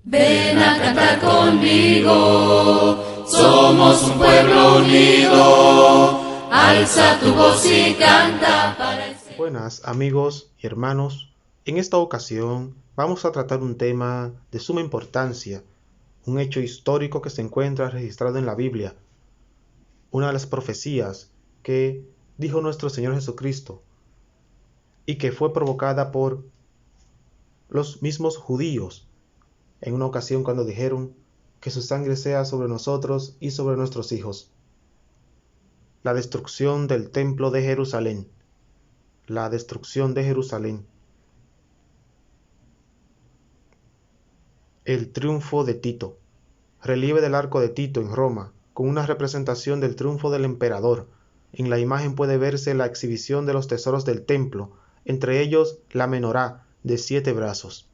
Ven a cantar conmigo, somos un pueblo unido, alza tu voz y canta para el Señor. Buenas amigos y hermanos, en esta ocasión vamos a tratar un tema de suma importancia, un hecho histórico que se encuentra registrado en la Biblia, una de las profecías que dijo nuestro Señor Jesucristo y que fue provocada por los mismos judíos en una ocasión cuando dijeron que su sangre sea sobre nosotros y sobre nuestros hijos. La destrucción del templo de Jerusalén. La destrucción de Jerusalén. El triunfo de Tito. Relieve del arco de Tito en Roma, con una representación del triunfo del emperador. En la imagen puede verse la exhibición de los tesoros del templo, entre ellos la menorá de 7 brazos.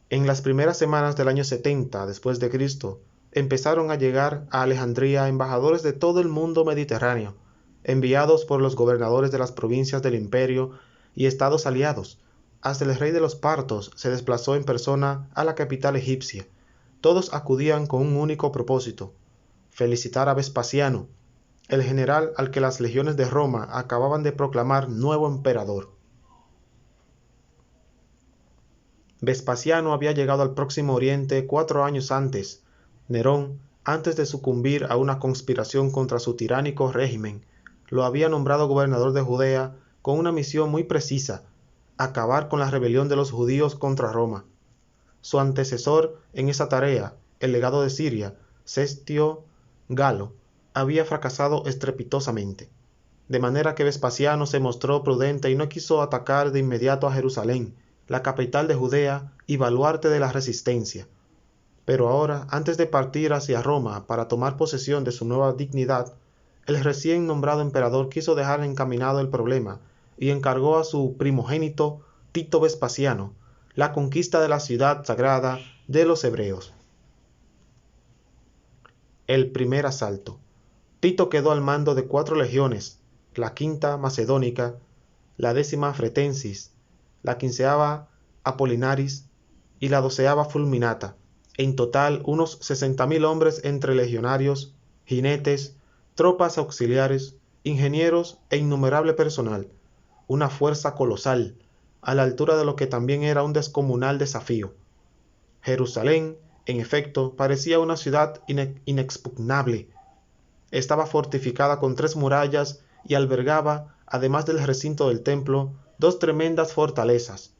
En las primeras semanas del año 70 después de Cristo, empezaron a llegar a Alejandría embajadores de todo el mundo mediterráneo, enviados por los gobernadores de las provincias del imperio y estados aliados. Hasta el rey de los partos se desplazó en persona a la capital egipcia. Todos acudían con un único propósito: felicitar a Vespasiano, el general al que las legiones de Roma acababan de proclamar nuevo emperador. Vespasiano había llegado al Próximo Oriente 4 años antes. Nerón, antes de sucumbir a una conspiración contra su tiránico régimen, lo había nombrado gobernador de Judea con una misión muy precisa: acabar con la rebelión de los judíos contra Roma. Su antecesor en esa tarea, el legado de Siria, Cestio Galo, había fracasado estrepitosamente, de manera que Vespasiano se mostró prudente y no quiso atacar de inmediato a Jerusalén, la capital de Judea y baluarte de la resistencia. Pero ahora, antes de partir hacia Roma para tomar posesión de su nueva dignidad, el recién nombrado emperador quiso dejar encaminado el problema y encargó a su primogénito, Tito Vespasiano, la conquista de la ciudad sagrada de los hebreos. El primer asalto. Tito quedó al mando de 4 legiones, la 5ª Macedónica, la 10ª Fretensis, la 15ª Apolinaris y la 12ª Fulminata, en total unos 60.000 hombres entre legionarios, jinetes, tropas auxiliares, ingenieros e innumerable personal, una fuerza colosal, a la altura de lo que también era un descomunal desafío. Jerusalén, en efecto, parecía una ciudad inexpugnable. Estaba fortificada con 3 murallas y albergaba, además del recinto del templo, 2 tremendas fortalezas: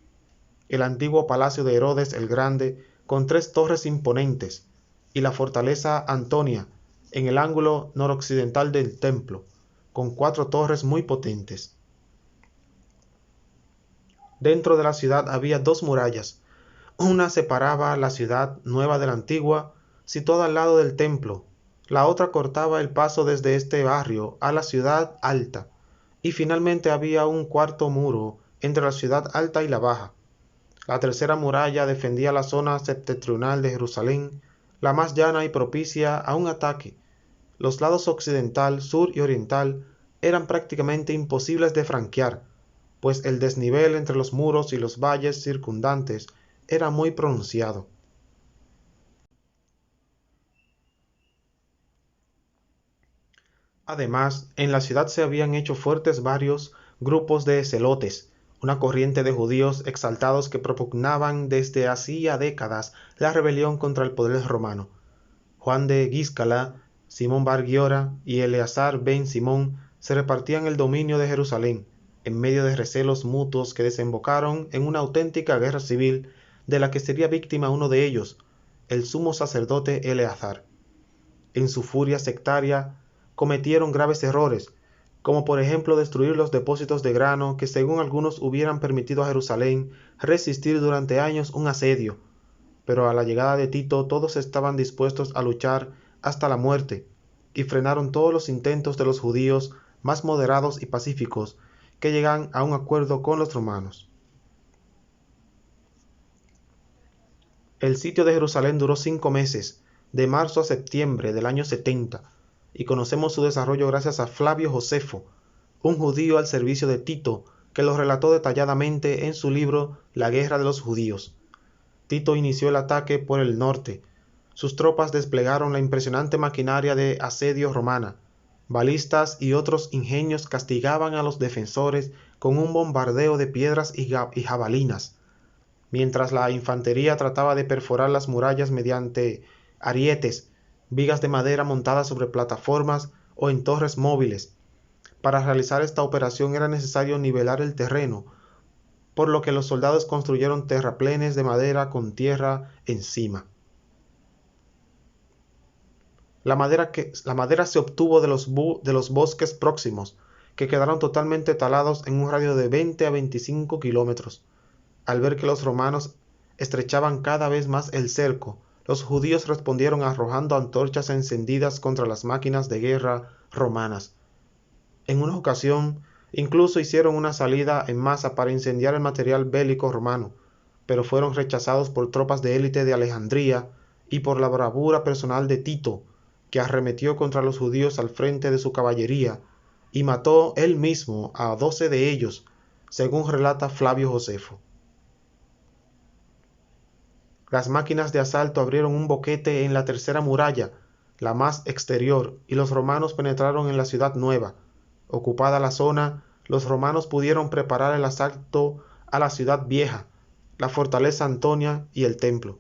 el antiguo palacio de Herodes el Grande, con 3 torres imponentes, y la fortaleza Antonia, en el ángulo noroccidental del templo, con 4 torres muy potentes. Dentro de la ciudad había 2 murallas. Una separaba la ciudad nueva de la antigua, situada al lado del templo. La otra cortaba el paso desde este barrio a la ciudad alta, y finalmente había un cuarto muro entre la ciudad alta y la baja. La tercera muralla defendía la zona septentrional de Jerusalén, la más llana y propicia a un ataque. Los lados occidental, sur y oriental eran prácticamente imposibles de franquear, pues el desnivel entre los muros y los valles circundantes era muy pronunciado. Además, en la ciudad se habían hecho fuertes varios grupos de celotes, una corriente de judíos exaltados que propugnaban desde hacía décadas la rebelión contra el poder romano. Juan de Guíscala, Simón Bar Giora y Eleazar ben Simón se repartían el dominio de Jerusalén, en medio de recelos mutuos que desembocaron en una auténtica guerra civil de la que sería víctima uno de ellos, el sumo sacerdote Eleazar. En su furia sectaria cometieron graves errores, como por ejemplo destruir los depósitos de grano que según algunos hubieran permitido a Jerusalén resistir durante años un asedio. Pero a la llegada de Tito todos estaban dispuestos a luchar hasta la muerte, y frenaron todos los intentos de los judíos más moderados y pacíficos que llegan a un acuerdo con los romanos. El sitio de Jerusalén duró 5 meses, de marzo a septiembre del año 70, y conocemos su desarrollo gracias a Flavio Josefo, un judío al servicio de Tito, que lo relató detalladamente en su libro La Guerra de los Judíos. Tito inició el ataque por el norte. Sus tropas desplegaron la impresionante maquinaria de asedio romana. Balistas y otros ingenios castigaban a los defensores con un bombardeo de piedras y jabalinas, mientras la infantería trataba de perforar las murallas mediante arietes, vigas de madera montadas sobre plataformas o en torres móviles. Para realizar esta operación era necesario nivelar el terreno, por lo que los soldados construyeron terraplenes de madera con tierra encima. La madera se obtuvo de los bosques próximos, que quedaron totalmente talados en un radio de 20 a 25 kilómetros. Al ver que los romanos estrechaban cada vez más el cerco, los judíos respondieron arrojando antorchas encendidas contra las máquinas de guerra romanas. En una ocasión, incluso hicieron una salida en masa para incendiar el material bélico romano, pero fueron rechazados por tropas de élite de Alejandría y por la bravura personal de Tito, que arremetió contra los judíos al frente de su caballería y mató él mismo a 12 de ellos, según relata Flavio Josefo. Las máquinas de asalto abrieron un boquete en la tercera muralla, la más exterior, y los romanos penetraron en la ciudad nueva. Ocupada la zona, los romanos pudieron preparar el asalto a la ciudad vieja, la fortaleza Antonia y el templo.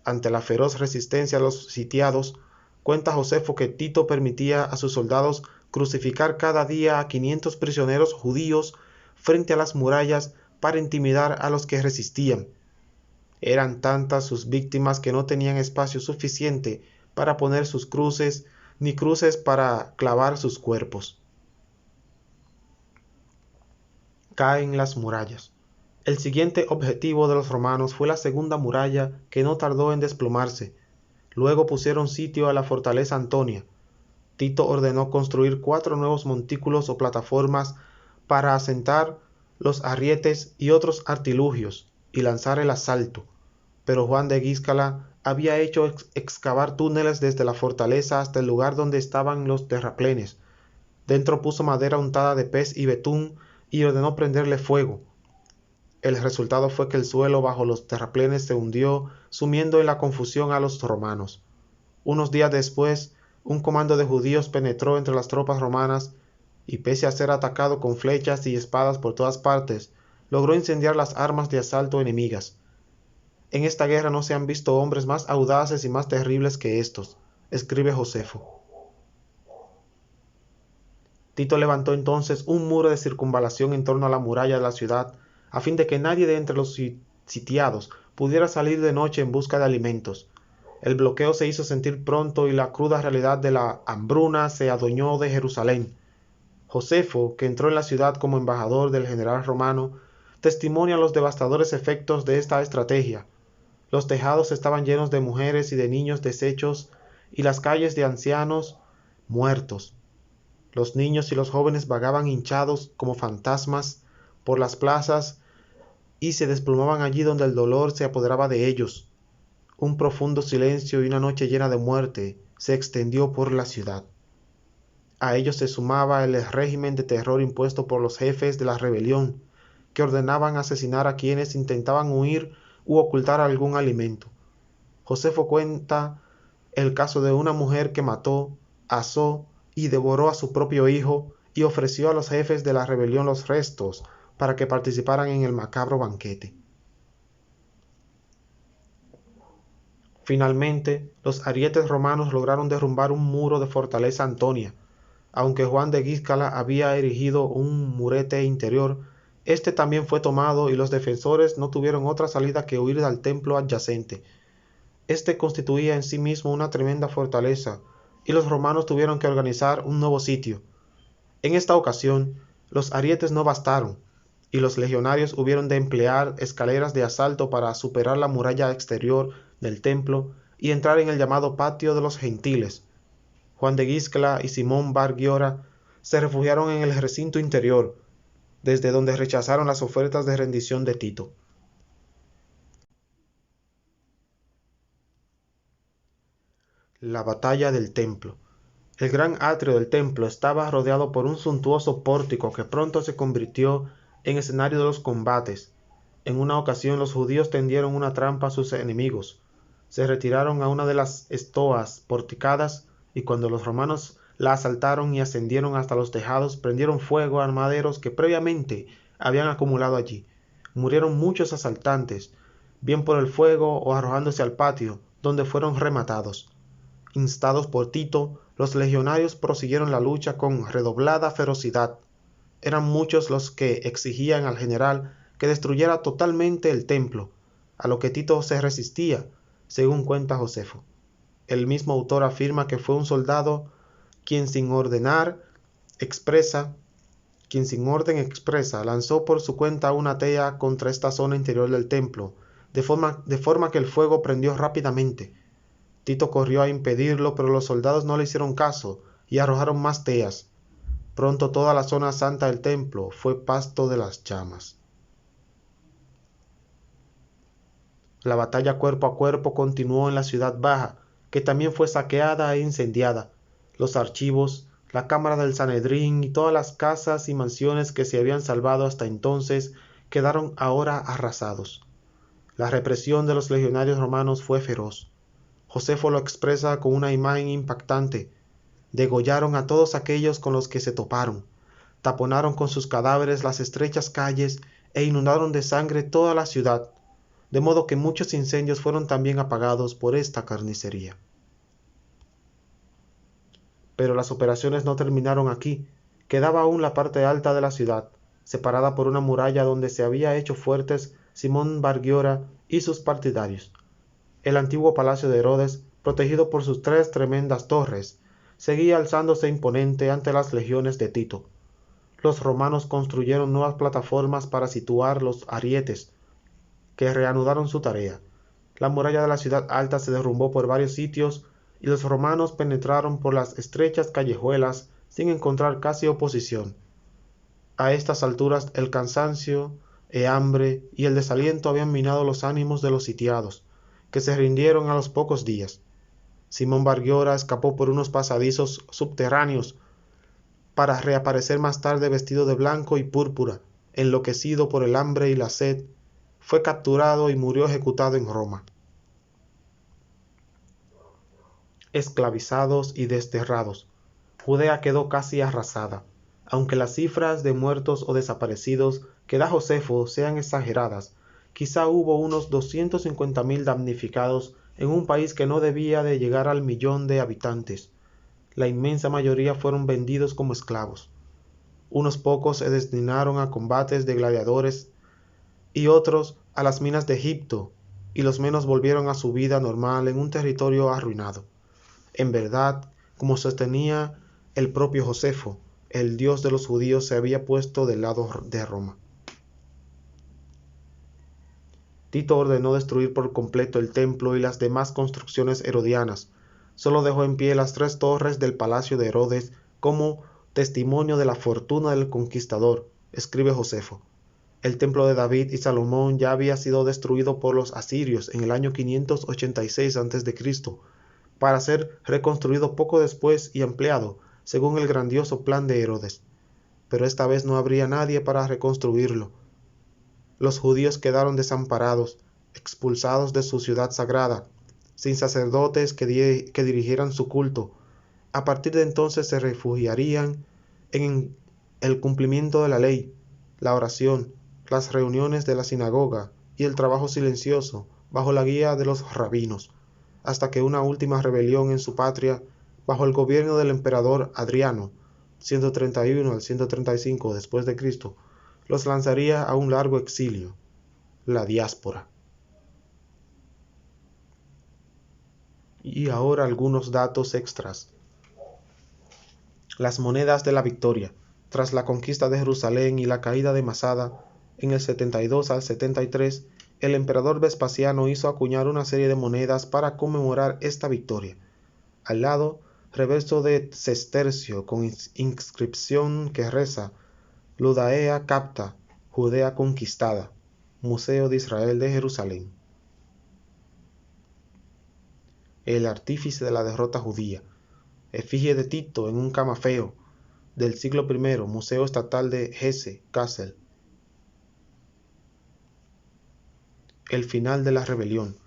Ante la feroz resistencia de los sitiados, cuenta Josefo que Tito permitía a sus soldados crucificar cada día a 500 prisioneros judíos frente a las murallas para intimidar a los que resistían. Eran tantas sus víctimas que no tenían espacio suficiente para poner sus cruces, ni cruces para clavar sus cuerpos. Caen las murallas. El siguiente objetivo de los romanos fue la segunda muralla, que no tardó en desplomarse. Luego pusieron sitio a la fortaleza Antonia. Tito ordenó construir 4 nuevos montículos o plataformas para asentar los arrietes y otros artilugios y lanzar el asalto, pero Juan de Guíscala había hecho excavar túneles desde la fortaleza hasta el lugar donde estaban los terraplenes. Dentro puso madera untada de pez y betún y ordenó prenderle fuego. El resultado fue que el suelo bajo los terraplenes se hundió, sumiendo en la confusión a los romanos. Unos días después, un comando de judíos penetró entre las tropas romanas y, pese a ser atacado con flechas y espadas por todas partes, logró incendiar las armas de asalto enemigas. En esta guerra no se han visto hombres más audaces y más terribles que estos, escribe Josefo. Tito levantó entonces un muro de circunvalación en torno a la muralla de la ciudad, a fin de que nadie de entre los sitiados pudiera salir de noche en busca de alimentos. El bloqueo se hizo sentir pronto y la cruda realidad de la hambruna se adueñó de Jerusalén. Josefo, que entró en la ciudad como embajador del general romano, testimonia los devastadores efectos de esta estrategia. Los tejados estaban llenos de mujeres y de niños deshechos y las calles de ancianos muertos. Los niños y los jóvenes vagaban hinchados como fantasmas por las plazas y se desplomaban allí donde el dolor se apoderaba de ellos. Un profundo silencio y una noche llena de muerte se extendió por la ciudad. A ellos se sumaba el régimen de terror impuesto por los jefes de la rebelión, que ordenaban asesinar a quienes intentaban huir u ocultar algún alimento. Josefo cuenta el caso de una mujer que mató, asó y devoró a su propio hijo y ofreció a los jefes de la rebelión los restos para que participaran en el macabro banquete. Finalmente, los arietes romanos lograron derrumbar un muro de fortaleza Antonia. Aunque Juan de Guíscala había erigido un murete interior, este también fue tomado y los defensores no tuvieron otra salida que huir al templo adyacente. Este constituía en sí mismo una tremenda fortaleza, y los romanos tuvieron que organizar un nuevo sitio. En esta ocasión, los arietes no bastaron, y los legionarios hubieron de emplear escaleras de asalto para superar la muralla exterior del templo y entrar en el llamado patio de los gentiles. Juan de Guíscala y Simón Bar Giora se refugiaron en el recinto interior, desde donde rechazaron las ofertas de rendición de Tito. La batalla del templo. El gran atrio del templo estaba rodeado por un suntuoso pórtico que pronto se convirtió en escenario de los combates. En una ocasión los judíos tendieron una trampa a sus enemigos. Se retiraron a una de las estoas porticadas y cuando los romanos la asaltaron y ascendieron hasta los tejados, prendieron fuego a maderos que previamente habían acumulado allí. Murieron muchos asaltantes, bien por el fuego o arrojándose al patio, donde fueron rematados. Instados por Tito, los legionarios prosiguieron la lucha con redoblada ferocidad. Eran muchos los que exigían al general que destruyera totalmente el templo, a lo que Tito se resistía, según cuenta Josefo. El mismo autor afirma que fue un soldado quien sin orden expresa lanzó por su cuenta una tea contra esta zona interior del templo, de forma que el fuego prendió rápidamente. Tito corrió a impedirlo, pero los soldados no le hicieron caso y arrojaron más teas. Pronto toda la zona santa del templo fue pasto de las llamas. La batalla cuerpo a cuerpo continuó en la ciudad baja, que también fue saqueada e incendiada. Los archivos, la cámara del Sanedrín y todas las casas y mansiones que se habían salvado hasta entonces quedaron ahora arrasados. La represión de los legionarios romanos fue feroz. Josefo lo expresa con una imagen impactante. Degollaron a todos aquellos con los que se toparon, taponaron con sus cadáveres las estrechas calles e inundaron de sangre toda la ciudad, de modo que muchos incendios fueron también apagados por esta carnicería. Pero las operaciones no terminaron aquí. Quedaba aún la parte alta de la ciudad, separada por una muralla donde se había hecho fuertes Simón Bargiora y sus partidarios. El antiguo palacio de Herodes, protegido por sus 3 tremendas torres, seguía alzándose imponente ante las legiones de Tito. Los romanos construyeron nuevas plataformas para situar los arietes, que reanudaron su tarea. La muralla de la ciudad alta se derrumbó por varios sitios y los romanos penetraron por las estrechas callejuelas sin encontrar casi oposición. A estas alturas el cansancio, el hambre y el desaliento habían minado los ánimos de los sitiados, que se rindieron a los pocos días. Simón Bargiora escapó por unos pasadizos subterráneos para reaparecer más tarde vestido de blanco y púrpura, enloquecido por el hambre y la sed. Fue capturado y murió ejecutado en Roma. Esclavizados y desterrados, Judea quedó casi arrasada. Aunque las cifras de muertos o desaparecidos que da Josefo sean exageradas, quizá hubo unos 250.000 damnificados en un país que no debía de llegar al 1.000.000 de habitantes. La inmensa mayoría fueron vendidos como esclavos. Unos pocos se destinaron a combates de gladiadores y otros a las minas de Egipto, y los menos volvieron a su vida normal en un territorio arruinado. En verdad, como sostenía el propio Josefo, el Dios de los judíos se había puesto del lado de Roma. Tito ordenó destruir por completo el templo y las demás construcciones herodianas. Solo dejó en pie las 3 torres del palacio de Herodes como testimonio de la fortuna del conquistador, escribe Josefo. El templo de David y Salomón ya había sido destruido por los asirios en el año 586 a.C., para ser reconstruido poco después y ampliado, según el grandioso plan de Herodes. Pero esta vez no habría nadie para reconstruirlo. Los judíos quedaron desamparados, expulsados de su ciudad sagrada, sin sacerdotes que dirigieran su culto. A partir de entonces se refugiarían en el cumplimiento de la ley, la oración, las reuniones de la sinagoga y el trabajo silencioso bajo la guía de los rabinos, hasta que una última rebelión en su patria, bajo el gobierno del emperador Adriano, 131 al 135 después de Cristo, los lanzaría a un largo exilio, la diáspora. Y ahora algunos datos extras. Las monedas de la victoria. Tras la conquista de Jerusalén y la caída de Masada, en el 72 al 73, el emperador Vespasiano hizo acuñar una serie de monedas para conmemorar esta victoria. Al lado, reverso de sestercio con inscripción que reza: Ludaea capta, Judea conquistada, Museo de Israel de Jerusalén. El artífice de la derrota judía. Efigie de Tito en un camafeo, del siglo I, Museo Estatal de Hesse, Kassel. el final de la rebelión.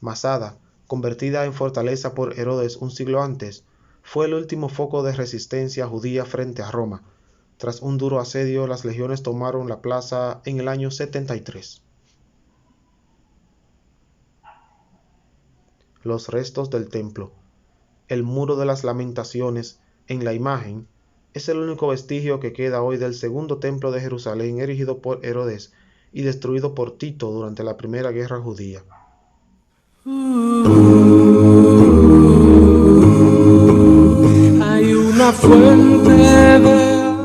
Masada, convertida en fortaleza por Herodes un siglo antes, fue el último foco de resistencia judía frente a Roma. Tras un duro asedio, las legiones tomaron la plaza en el año 73. Los restos del templo. El muro de las lamentaciones, en la imagen, es el único vestigio que queda hoy del segundo templo de Jerusalén erigido por Herodes y destruido por Tito durante la Primera Guerra Judía. Hay una fuente de